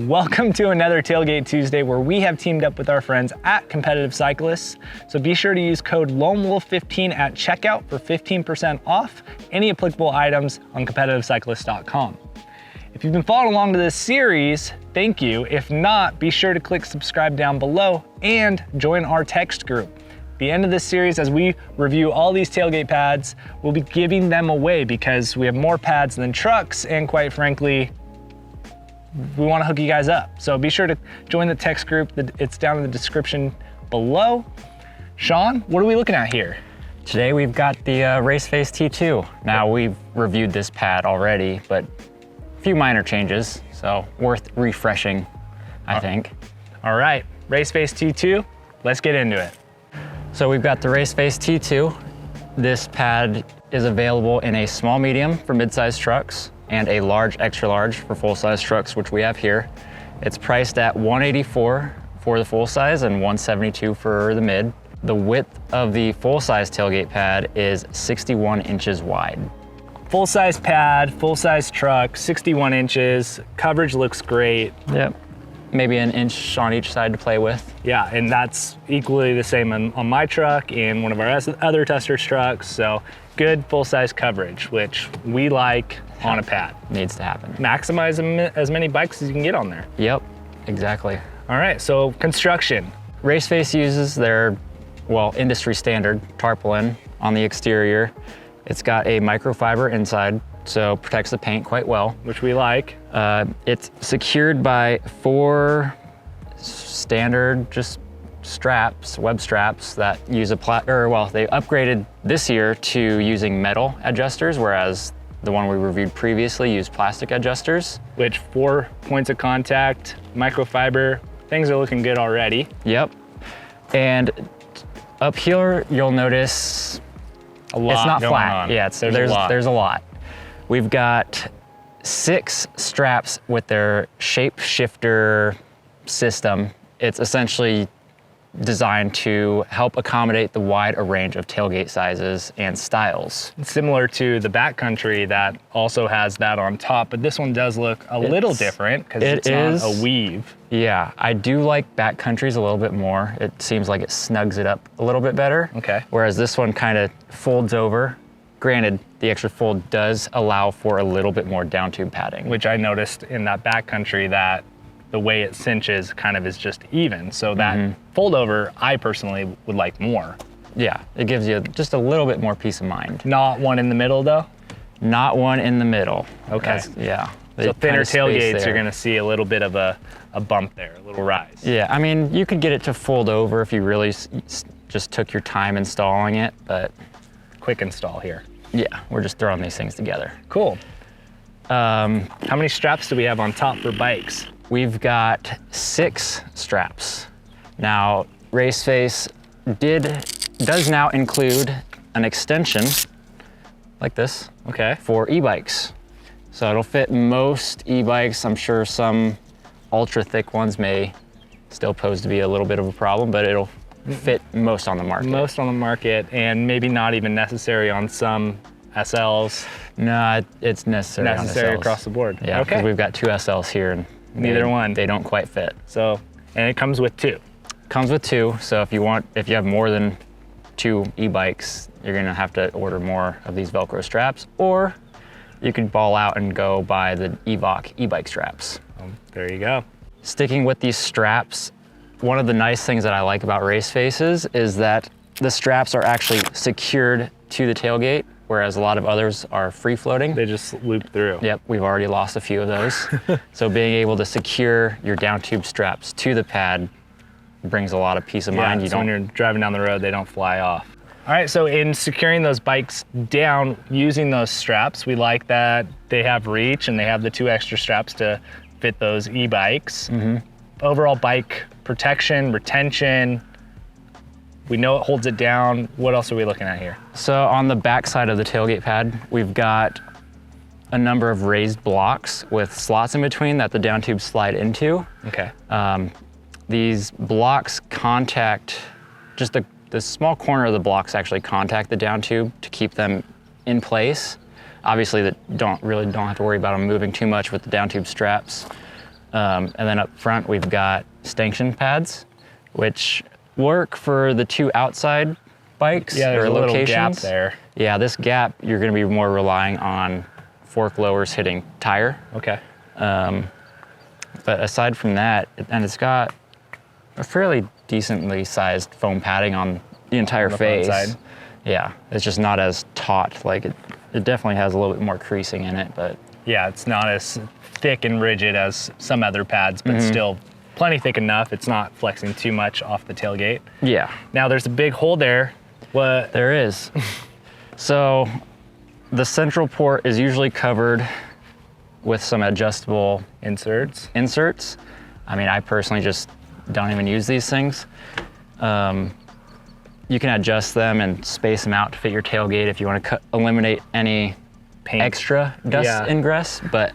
Welcome to another Tailgate Tuesday where we have teamed up with our friends at Competitive Cyclists. So be sure to use code LOAMWOLF15 at checkout for 15% off any applicable items on competitivecyclist.com. If you've been following along to this series, thank you. If not, be sure to click subscribe down below and join our text group. At the end of this series, as we review all these tailgate pads, we'll be giving them away because we have more pads than trucks, and quite frankly, we want to hook you guys up. So be sure to join the text group. It's down in the description below. Sean, what are we looking at here? Today we've got the Raceface T2. Now we've reviewed this pad already, but a few minor changes, so worth refreshing, I think. All right, Raceface T2, let's get into it. So we've got the Raceface T2. This pad is available in a small medium for mid-size trucks and a large extra large for full-size trucks, which we have here. It's priced at $184 for the full size and $172 for the mid. The width of the full-size tailgate pad is 61 inches wide. Full-size pad, full-size truck, 61 inches. Coverage looks great. Yep. Maybe an inch on each side to play with. Yeah, and that's equally the same on my truck and one of our other Testers trucks. So good full-size coverage, which we like on a pad. Needs to happen. Maximize as many bikes as you can get on there. Yep, exactly. All right, so construction. Raceface uses their, well, industry standard tarpaulin on the exterior. It's got a microfiber inside, so protects the paint quite well. Which we like. It's secured by 4 standard just straps, web straps that use they upgraded this year to using metal adjusters, whereas the one we reviewed previously used plastic adjusters. Which 4 points of contact, microfiber, things are looking good already. Yep. And up here, you'll notice a lot it's not going flat. on. Yeah, there's a lot. We've got 6 straps with their shape shifter system. It's essentially designed to help accommodate the wide range of tailgate sizes and styles. Similar to the backcountry that also has that on top, but this one does look a little different because it's not a weave. Yeah, I do like backcountry's a little bit more. It seems like it snugs it up a little bit better. Okay. Whereas this one kind of folds over. Granted, the extra fold does allow for a little bit more down tube padding. Which I noticed in that backcountry that the way it cinches kind of is just even. So that fold over, I personally would like more. Yeah, it gives you just a little bit more peace of mind. Not one in the middle though? Not one in the middle. Okay. Yeah. So thinner tailgates, you're gonna see a little bit of a bump there, a little rise. Yeah, I mean, you could get it to fold over if you really just took your time installing it, but. Quick install here. Yeah, we're just throwing these things together. Cool. How many straps do we have on top for bikes? We've got 6 straps. Now, Raceface does now include an extension like this, okay, for e-bikes. So it'll fit most e-bikes. I'm sure some ultra thick ones may still pose to be a little bit of a problem, but it'll fit most on the market. Most on the market, and maybe not even necessary on some SLs. No, it's necessary on SLs. Across the board. Yeah, because we've got 2 SLs here and neither one. They don't quite fit. So, and it comes with 2. Comes with 2, so if you have more than 2 e-bikes, you're gonna have to order more of these Velcro straps, or you could ball out and go buy the Evoc e-bike straps. There you go. Sticking with these straps, one of the nice things that I like about Racefaces is that the straps are actually secured to the tailgate, whereas a lot of others are free floating. They just loop through. Yep, we've already lost a few of those. So being able to secure your down tube straps to the pad brings a lot of peace of mind. So when you're driving down the road, they don't fly off. All right, so in securing those bikes down using those straps, we like that they have reach and they have the 2 extra straps to fit those e-bikes. Overall bike protection, retention, we know it holds it down. What else are we looking at here? So on the back side of the tailgate pad, we've got a number of raised blocks with slots in between that the down tubes slide into. Okay. These blocks contact, just the small corner of the blocks actually contact the down tube to keep them in place. Obviously, that don't have to worry about them moving too much with the down tube straps. And then up front, we've got stanchion pads, which work for the 2 outside bikes there's or a little locations. gap there. Yeah, this gap, you're gonna be more relying on fork lowers hitting tire. Okay. But aside from that, and it's got a fairly decently sized foam padding on the entire the face. front side. Yeah, it's just not as taut. Like it definitely has a little bit more creasing in it, but Yeah, it's not as thick and rigid as some other pads, but still plenty thick enough. It's not flexing too much off the tailgate. yeah, Now there's a big hole there. What? there is. So the central port is usually covered with some adjustable Inserts. inserts. I mean, I personally just don't even use these things. You can adjust them and space them out to fit your tailgate if you want to eliminate any Paint. extra dust ingress, but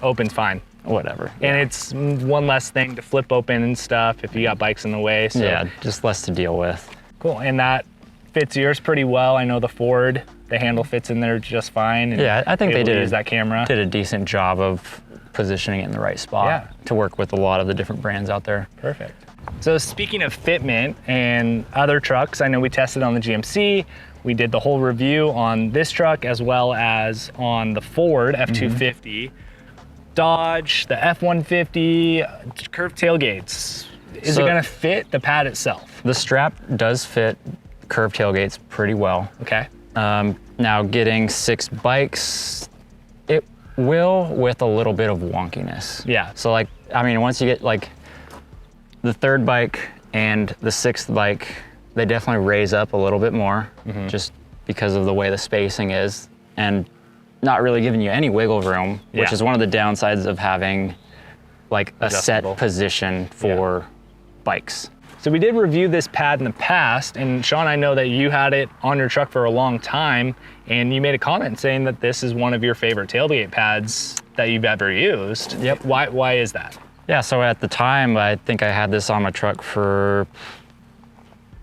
Open's fine. whatever. And it's one less thing to flip open and stuff if you got bikes in the way. So. Yeah, just less to deal with. Cool. And that fits yours pretty well. I know the Ford, the handle fits in there just fine. And Yeah, I think they able to did use that camera. Did a decent job of positioning it in the right spot Yeah. to work with a lot of the different brands out there. Perfect. So speaking of fitment and other trucks, I know we tested on the GMC. We did the whole review on this truck as well as on the Ford F250, Dodge, the F150, curved tailgates. Is it gonna fit the pad itself? The strap does fit curved tailgates pretty well. Okay. Now getting 6 bikes, it will with a little bit of wonkiness. Yeah. So like, I mean, once you get like the 3rd bike and the 6th bike, they definitely raise up a little bit more just because of the way the spacing is and not really giving you any wiggle room, which Yeah. is one of the downsides of having like a set Adjustable. position for bikes. So we did review this pad in the past, and Sean, I know that you had it on your truck for a long time, and you made a comment saying that this is one of your favorite tailgate pads that you've ever used. Yep. Why is that? Yeah, so at the time, I think I had this on my truck for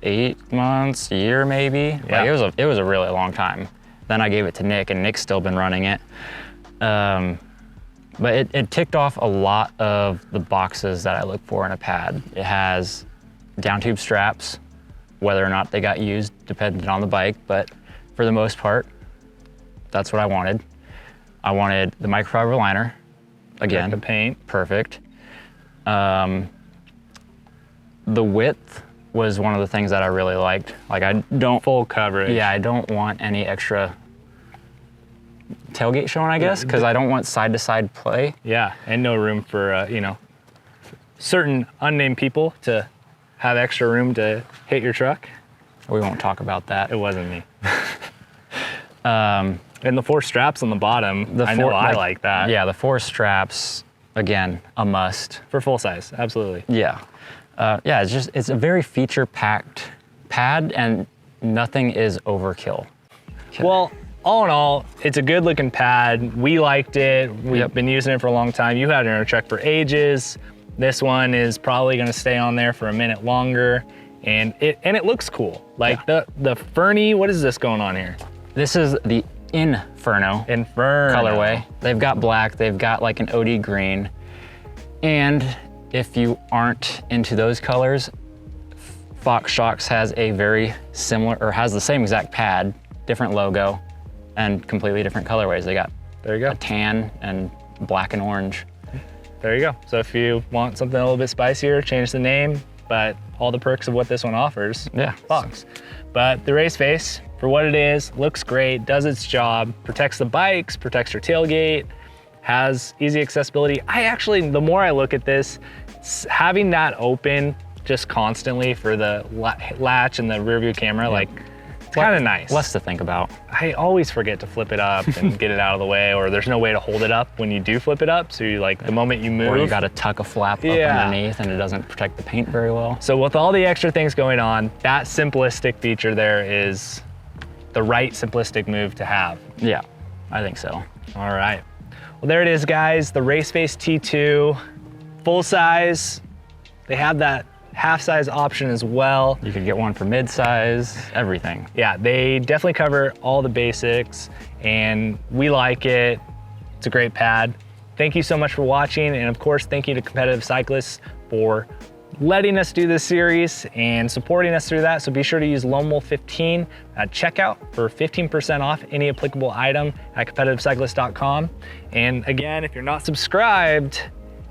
8 months, a year maybe. Yeah. Like it was a really long time. Then I gave it to Nick, and Nick's still been running it. But it ticked off a lot of the boxes that I look for in a pad. It has downtube straps, whether or not they got used depended on the bike, but for the most part, that's what I wanted. I wanted the microfiber liner, again, The paint. perfect. The width was one of the things that I really liked. Like I don't, Full coverage. yeah, I don't want any extra tailgate showing, I guess, because I don't want side-to-side play. Yeah, and no room for, certain unnamed people to have extra room to hit your truck. We won't talk about that. It wasn't me. And the 4 straps on the bottom, I know I like that. Yeah, the 4 straps, again, a must. For full size, absolutely. Yeah. Yeah, it's a very feature-packed pad, and nothing is overkill. Well, all in all, it's a good looking pad. We liked it. We've been using it for a long time. You had it in our truck for ages. This one is probably gonna stay on there for a minute longer. And it looks cool. Like the Fernie, what is this going on here? This is the Inferno colorway. They've got black, they've got like an OD green. And if you aren't into those colors, Fox Shocks has a very similar, or has the same exact pad, different logo, and completely different colorways. They got There you go. a tan and black and orange. There you go. So if you want something a little bit spicier, change the name, but all the perks of what this one offers, Yeah. Fox. But the race face, for what it is, looks great, does its job, protects the bikes, protects your tailgate, has easy accessibility. The more I look at this, having that open just constantly for the latch and the rear view camera, like, it's kind of nice. Less to think about. I always forget to flip it up and get it out of the way, or there's no way to hold it up when you do flip it up. So you the moment you move. Or you gotta tuck a flap up underneath and it doesn't protect the paint very well. So with all the extra things going on, that simplistic feature there is the right simplistic move to have. Yeah, I think so. All right. Well, there it is, guys. The Raceface T2, full size. They have that half size option as well. You could get one for mid-size, everything. Yeah, they definitely cover all the basics, and we like it. It's a great pad. thank you so much for watching. And of course, thank you to Competitive Cyclists for letting us do this series and supporting us through that. So be sure to use Loam Wool 15 at checkout for 15% off any applicable item at competitivecyclist.com. And again, if you're not subscribed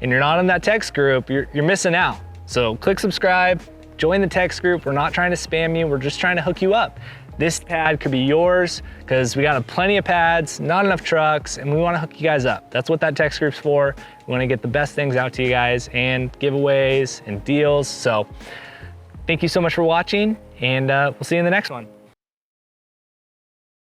and you're not in that text group, you're missing out. So click subscribe, join the text group. We're not trying to spam you. We're just trying to hook you up. This pad could be yours because we got plenty of pads, not enough trucks, and we want to hook you guys up. That's what that text group's for. We want to get the best things out to you guys and giveaways and deals. So thank you so much for watching, and we'll see you in the next one.